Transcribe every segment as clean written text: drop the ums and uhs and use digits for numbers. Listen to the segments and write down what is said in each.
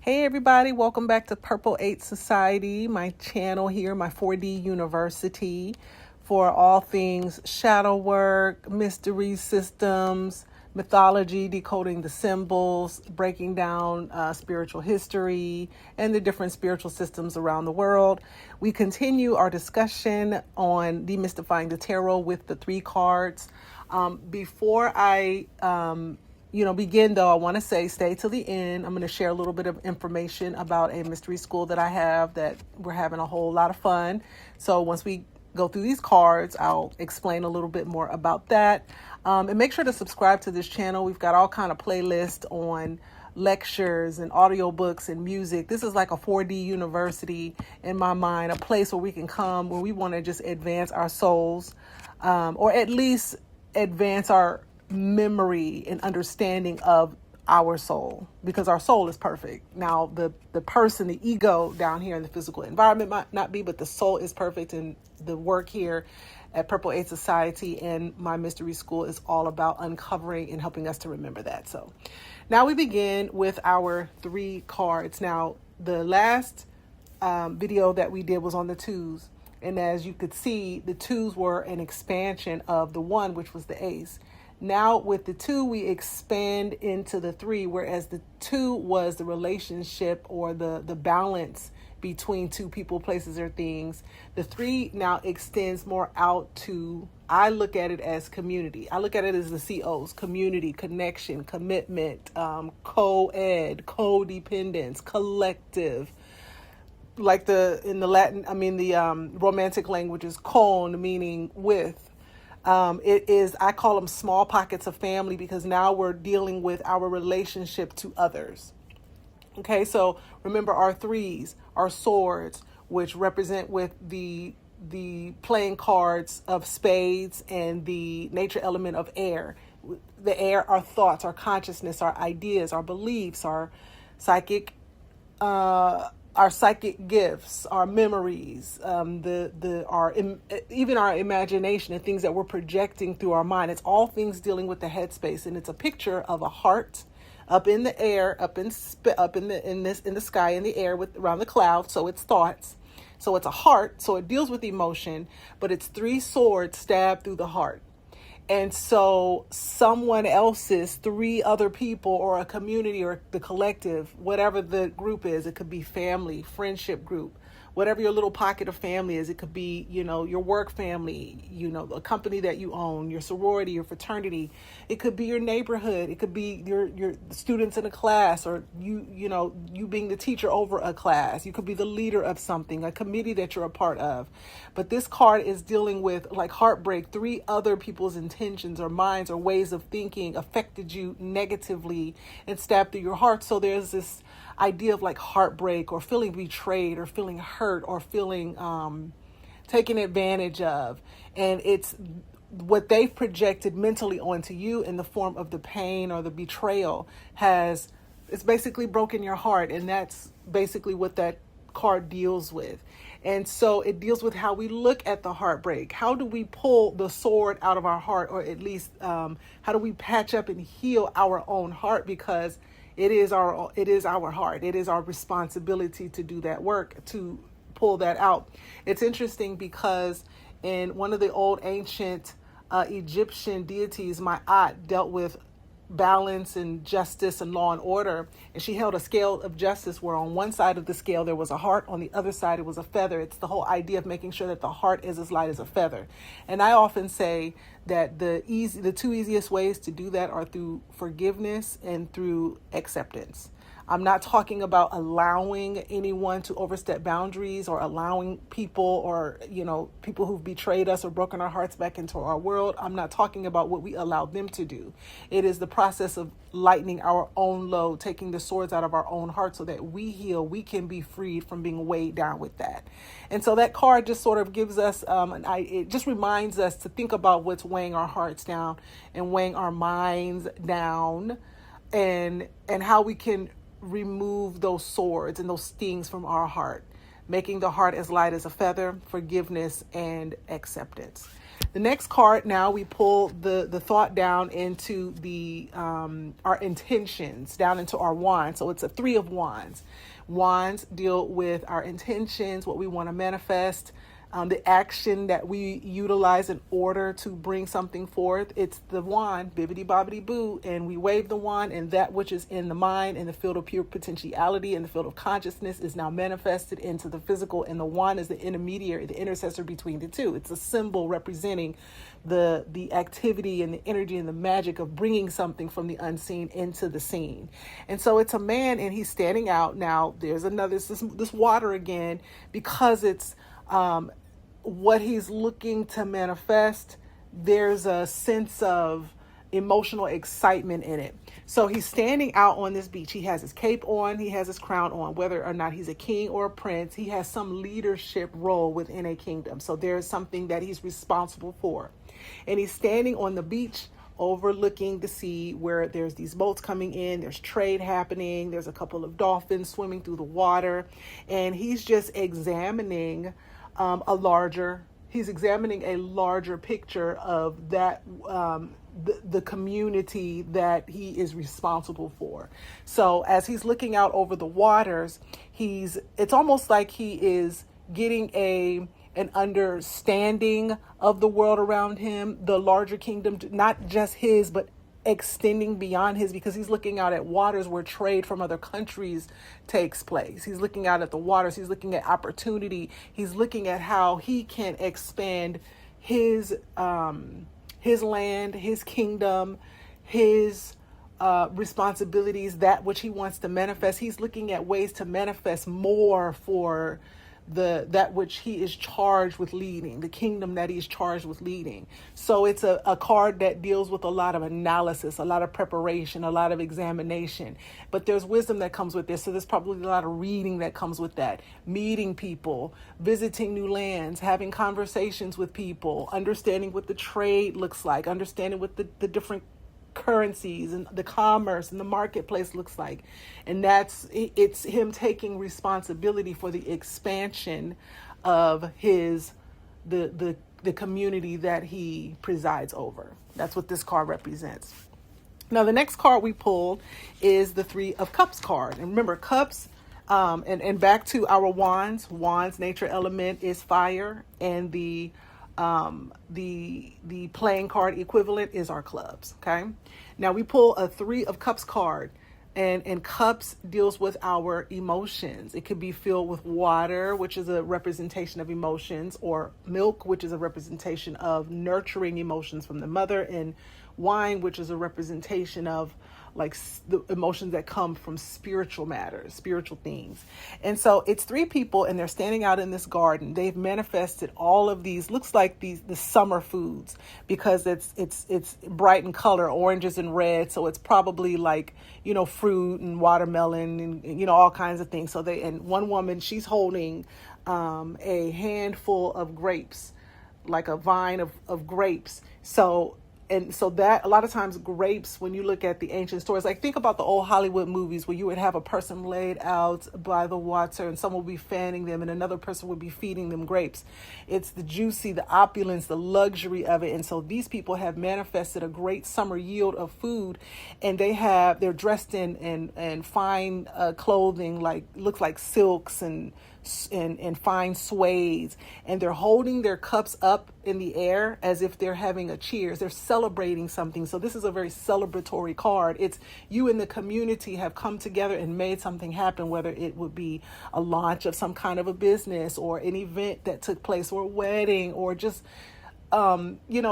Hey everybody, welcome back to Purple 8 Society, my channel here, my 4D university for all things shadow work, mystery systems, mythology, decoding the symbols, breaking down spiritual history and the different spiritual systems around the world. We continue our discussion on demystifying the tarot with the 3 cards. Before I begin though, I want to say stay till the end. I'm going to share a little bit of information about a mystery school that I have that we're having a whole lot of fun. So once we go through these cards, I'll explain a little bit more about that. And make sure to subscribe to this channel. We've got all kind of playlists on lectures and audiobooks and music. This is like a 4D university in my mind, a place where we can come where we want to just advance our souls, or at least advance our memory and understanding of our soul, because our soul is perfect. Now the person, the ego down here in the physical environment might not be, but the soul is perfect. And the work here at Purple 8 Society and my mystery school is all about uncovering and helping us to remember that. So now we begin with our 3 cards. Now the last video that we did was on the 2s, and as you could see, the 2s were an expansion of the 1, which was the ace. Now with the 2, we expand into the 3, whereas the 2 was the relationship or the balance between 2 people, places, or things. The 3 now extends more out to, I look at it as community. I look at it as the COs: community, connection, commitment, co-ed, codependence, collective. Like the romantic language is con, meaning with. It is, I call them small pockets of family, because now we're dealing with our relationship to others. Okay, so remember our 3s, our swords, which represent with the playing cards of spades and the nature element of air. The air, our thoughts, our consciousness, our ideas, our beliefs, our psychic gifts, our memories, even our imagination and things that we're projecting through our mind. It's all things dealing with the headspace, and it's a picture of a heart up in the air, up in the sky, in the air, around the clouds. So it's thoughts. So it's a heart. So it deals with emotion, but it's 3 swords stabbed through the heart. And so someone else's 3 other people, or a community, or the collective, whatever the group is, it could be family, friendship group, whatever your little pocket of family is. It could be, your work family, a company that you own, your sorority, your fraternity. It could be your neighborhood. It could be your students in a class, or you being the teacher over a class. You could be the leader of something, a committee that you're a part of. But this card is dealing with, like heartbreak, 3 other people's intentions or minds or ways of thinking affected you negatively and stabbed through your heart. So there's this idea of like heartbreak, or feeling betrayed, or feeling hurt, or feeling taken advantage of. And it's what they've projected mentally onto you in the form of the pain or the betrayal it's basically broken your heart. And that's basically what that card deals with. And so it deals with how we look at the heartbreak. How do we pull the sword out of our heart, or at least how do we patch up and heal our own heart? Because it is our heart. It is our responsibility to do that work, to pull that out. It's interesting because in one of the old ancient Egyptian deities, Ma'at dealt with balance and justice and law and order. And she held a scale of justice where on one side of the scale there was a heart, on the other side it was a feather. It's the whole idea of making sure that the heart is as light as a feather. And I often say that the 2 easiest ways to do that are through forgiveness and through acceptance. I'm not talking about allowing anyone to overstep boundaries, or allowing people, or, people who've betrayed us or broken our hearts back into our world. I'm not talking about what we allow them to do. It is the process of lightening our own load, taking the swords out of our own heart so that we heal. We can be freed from being weighed down with that. And so that card just sort of gives us, it just reminds us to think about what's weighing our hearts down and weighing our minds down, and how we can remove those swords and those stings from our heart, making the heart as light as a feather, forgiveness and acceptance. The next card, now we pull the thought down into the our intentions, down into our wands. So it's a 3 of wands. Wands deal with our intentions, what we want to manifest, the action that we utilize in order to bring something forth. It's the wand, bibbity bobbity boo, and we wave the wand, and that which is in the mind, in the field of pure potentiality, in the field of consciousness, is now manifested into the physical, and the wand is the intermediary, the intercessor between the two. It's a symbol representing the activity and the energy and the magic of bringing something from the unseen into the seen. And so it's a man, and he's standing out. Now there's another, this water again, because it's what he's looking to manifest. There's a sense of emotional excitement in it. So he's standing out on this beach. He has his cape on, he has his crown on. Whether or not he's a king or a prince, he has some leadership role within a kingdom. So there's something that he's responsible for. And he's standing on the beach overlooking the sea, where there's these boats coming in, there's trade happening, there's a couple of dolphins swimming through the water, and he's just examining he's examining a larger picture of that, the community that he is responsible for. So as he's looking out over the waters, it's almost like he is getting an understanding of the world around him, the larger kingdom, not just his, but extending beyond his, because he's looking out at waters where trade from other countries takes place. He's looking out at the waters. He's looking at opportunity. He's looking at how he can expand his land, his kingdom, his responsibilities, that which he wants to manifest. He's looking at ways to manifest more for that which he is charged with leading, the kingdom that he's charged with leading. So it's a card that deals with a lot of analysis, a lot of preparation, a lot of examination. But there's wisdom that comes with this. So there's probably a lot of reading that comes with that. Meeting people, visiting new lands, having conversations with people, understanding what the trade looks like, understanding what the different currencies and the commerce and the marketplace looks like. And it's him taking responsibility for the expansion of the community that he presides over. That's what this card represents. Now the next card we pulled is the 3 of Cups card. And remember, cups, and back to our wands, nature element is fire, and the playing card equivalent is our clubs. Okay. Now we pull a 3 of Cups card, and cups deals with our emotions. It could be filled with water, which is a representation of emotions, or milk, which is a representation of nurturing emotions from the mother, and wine, which is a representation of like the emotions that come from spiritual matters, spiritual things. And so it's 3 people, and they're standing out in this garden. They've manifested all of these, looks like the summer foods, because it's bright in color, oranges and red. So it's probably like, fruit and watermelon and, all kinds of things. So and one woman, she's holding a handful of grapes, like a vine of grapes. So that a lot of times grapes, when you look at the ancient stories, like think about the old Hollywood movies where you would have a person laid out by the water and someone would be fanning them and another person would be feeding them grapes. It's the juicy, the opulence, the luxury of it. And so these people have manifested a great summer yield of food, and they're dressed in fine clothing, like looks like silks and fine suedes, and they're holding their cups up in the air as if they're having a cheers. They're celebrating something. So this is a very celebratory card. It's you and the community have come together and made something happen, whether it would be a launch of some kind of a business or an event that took place, or a wedding, or just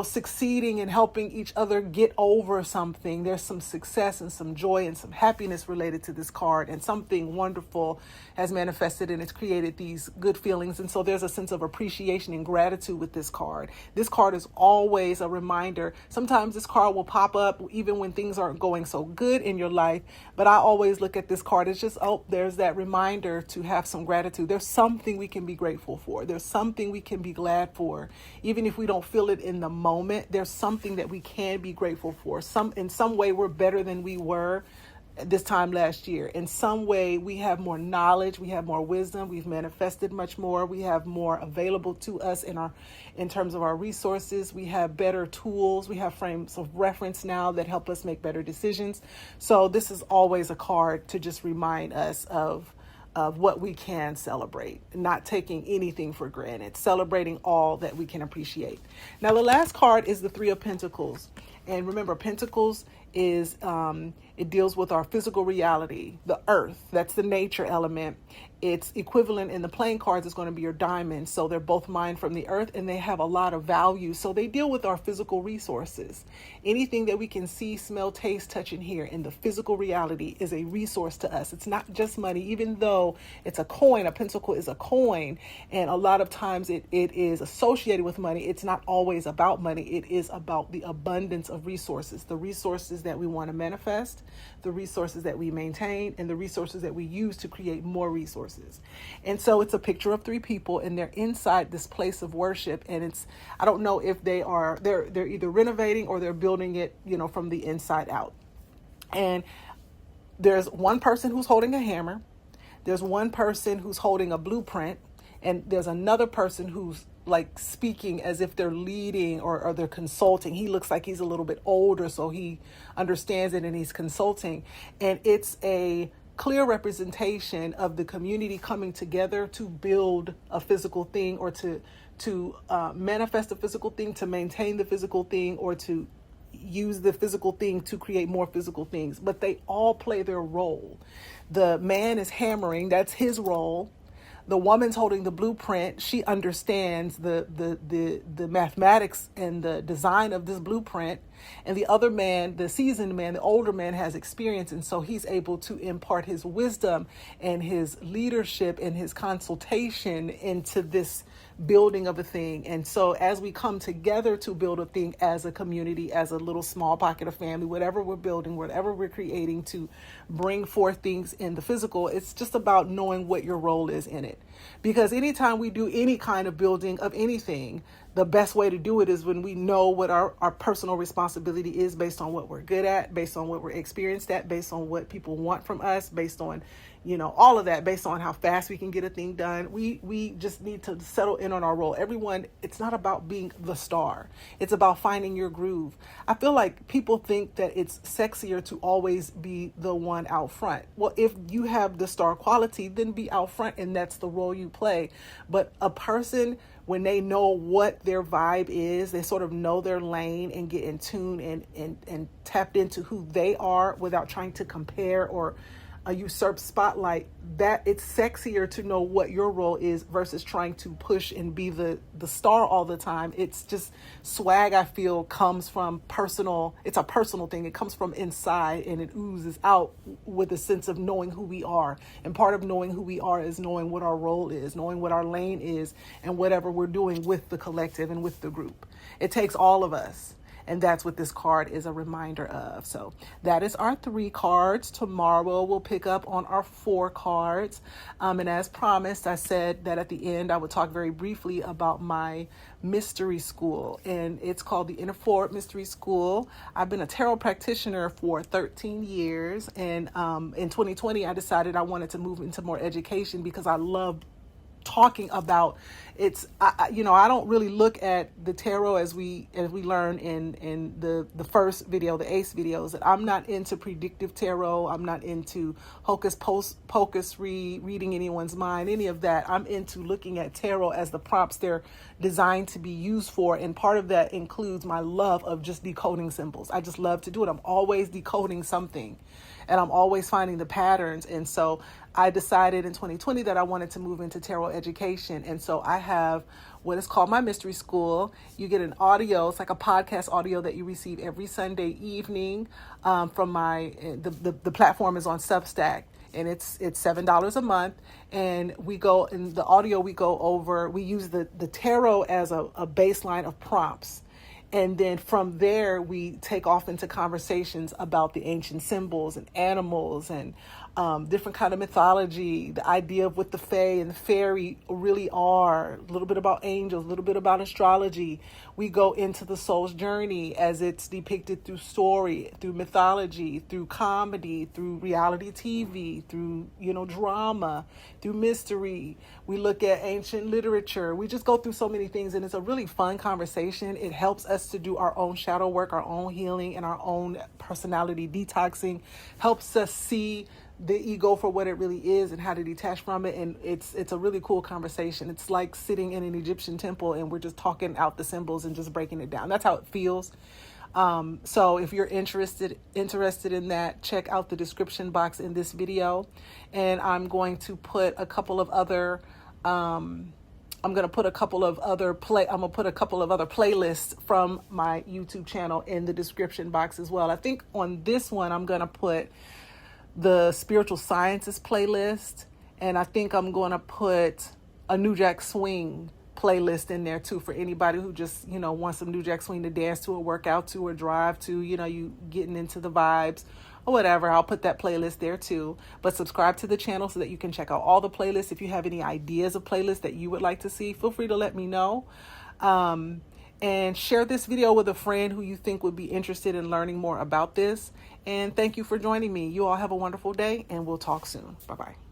succeeding and helping each other get over something. There's some success and some joy and some happiness related to this card, and something wonderful has manifested and it's created these good feelings. And so there's a sense of appreciation and gratitude with this card. This card is always a reminder. Sometimes this card will pop up even when things aren't going so good in your life, but I always look at this card as just, there's that reminder to have some gratitude. There's something we can be grateful for. There's something we can be glad for. Even if we don't feel it in the moment, there's something that we can be grateful for. In some way we're better than we were this time last year. In some way, we have more knowledge, we have more wisdom, we've manifested much more, we have more available to us in terms of our resources, we have better tools, we have frames of reference now that help us make better decisions. So this is always a card to just remind us of what we can celebrate, not taking anything for granted, celebrating all that we can appreciate. Now, the last card is the Three of Pentacles. And remember, Pentacles is, it deals with our physical reality, the earth. That's the nature element. It's equivalent in the playing cards is going to be your diamond. So they're both mined from the earth and they have a lot of value. So they deal with our physical resources. Anything that we can see, smell, taste, touch, and hear in the physical reality is a resource to us. It's not just money, even though it's a coin. A pentacle is a coin. And a lot of times it is associated with money. It's not always about money. It is about the abundance of resources, the resources that we want to manifest, the resources that we maintain, and the resources that we use to create more resources. And so it's a picture of three people and they're inside this place of worship. And it's, I don't know if they're either renovating or they're building it, from the inside out. And there's one person who's holding a hammer. There's one person who's holding a blueprint. And there's another person who's like speaking as if they're leading or they're consulting. He looks like he's a little bit older, so he understands it and he's consulting. And it's a clear representation of the community coming together to build a physical thing or to manifest a physical thing, to maintain the physical thing, or to use the physical thing to create more physical things. But they all play their role. The man is hammering, that's his role. The woman's holding the blueprint. She understands the mathematics and the design of this blueprint. And the other man, the seasoned man, the older man, has experience. And so he's able to impart his wisdom and his leadership and his consultation into this building of a thing. And so as we come together to build a thing as a community, as a little small pocket of family, whatever we're building, whatever we're creating to bring forth things in the physical, it's just about knowing what your role is in it. Because anytime we do any kind of building of anything, the best way to do it is when we know what our personal responsibility is, based on what we're good at, based on what we're experienced at, based on what people want from us, based on, all of that, based on how fast we can get a thing done. We just need to settle in on our role. Everyone, it's not about being the star. It's about finding your groove. I feel like people think that it's sexier to always be the one out front. Well, if you have the star quality, then be out front and that's the role you play. But a person, when they know what their vibe is, they sort of know their lane and get in tune and tapped into who they are without trying to compare or usurp spotlight, that it's sexier to know what your role is versus trying to push and be the star all the time. It's just swag, I feel, comes from personal. It's a personal thing. It comes from inside and it oozes out with a sense of knowing who we are. And part of knowing who we are is knowing what our role is, knowing what our lane is, and whatever we're doing with the collective and with the group. It takes all of us. And that's what this card is a reminder of. So that is our 3 cards. Tomorrow we'll pick up on our 4 cards. And as promised, I said that at the end I would talk very briefly about my mystery school. And it's called the Inner Forward Mystery School. I've been a tarot practitioner for 13 years. And in 2020, I decided I wanted to move into more education because I love talking about I don't really look at the tarot as we learn in the first video, the ACE videos, that I'm not into predictive tarot. I'm not into hocus pocus reading anyone's mind, any of that. I'm into looking at tarot as the prompts they're designed to be used for. And part of that includes my love of just decoding symbols. I just love to do it. I'm always decoding something and I'm always finding the patterns. And so I decided in 2020 that I wanted to move into tarot education. And so I have what is called my mystery school. You get an audio, it's like a podcast audio that you receive every Sunday evening from the platform is on Substack. And it's $7 a month. And we go in the audio, we use the tarot as a baseline of prompts. And then from there, we take off into conversations about the ancient symbols and animals and different kind of mythology, the idea of what the fae and the fairy really are, a little bit about angels, a little bit about astrology. We go into the soul's journey as it's depicted through story, through mythology, through comedy, through reality TV, through, drama, through mystery. We look at ancient literature. We just go through so many things, and it's a really fun conversation. It helps us to do our own shadow work, our own healing, and our own personality detoxing. Helps us see the ego for what it really is and how to detach from it. And it's a really cool conversation. It's like sitting in an Egyptian temple and we're just talking out the symbols and just breaking it down. That's how it feels. So if you're interested in that, check out the description box in this video. And I'm going to put a couple of other playlists from my YouTube channel in the description box as well. I think on this one I'm going to put the spiritual sciences playlist, and I think I'm going to put a New Jack Swing playlist in there too for anybody who just wants some New Jack Swing to dance to or work out to or drive to, you getting into the vibes or whatever. I'll put that playlist there too. But subscribe to the channel so that you can check out all the playlists. If you have any ideas of playlists that you would like to see, feel free to let me know. And share this video with a friend who you think would be interested in learning more about this. And thank you for joining me. You all have a wonderful day, and we'll talk soon. Bye-bye.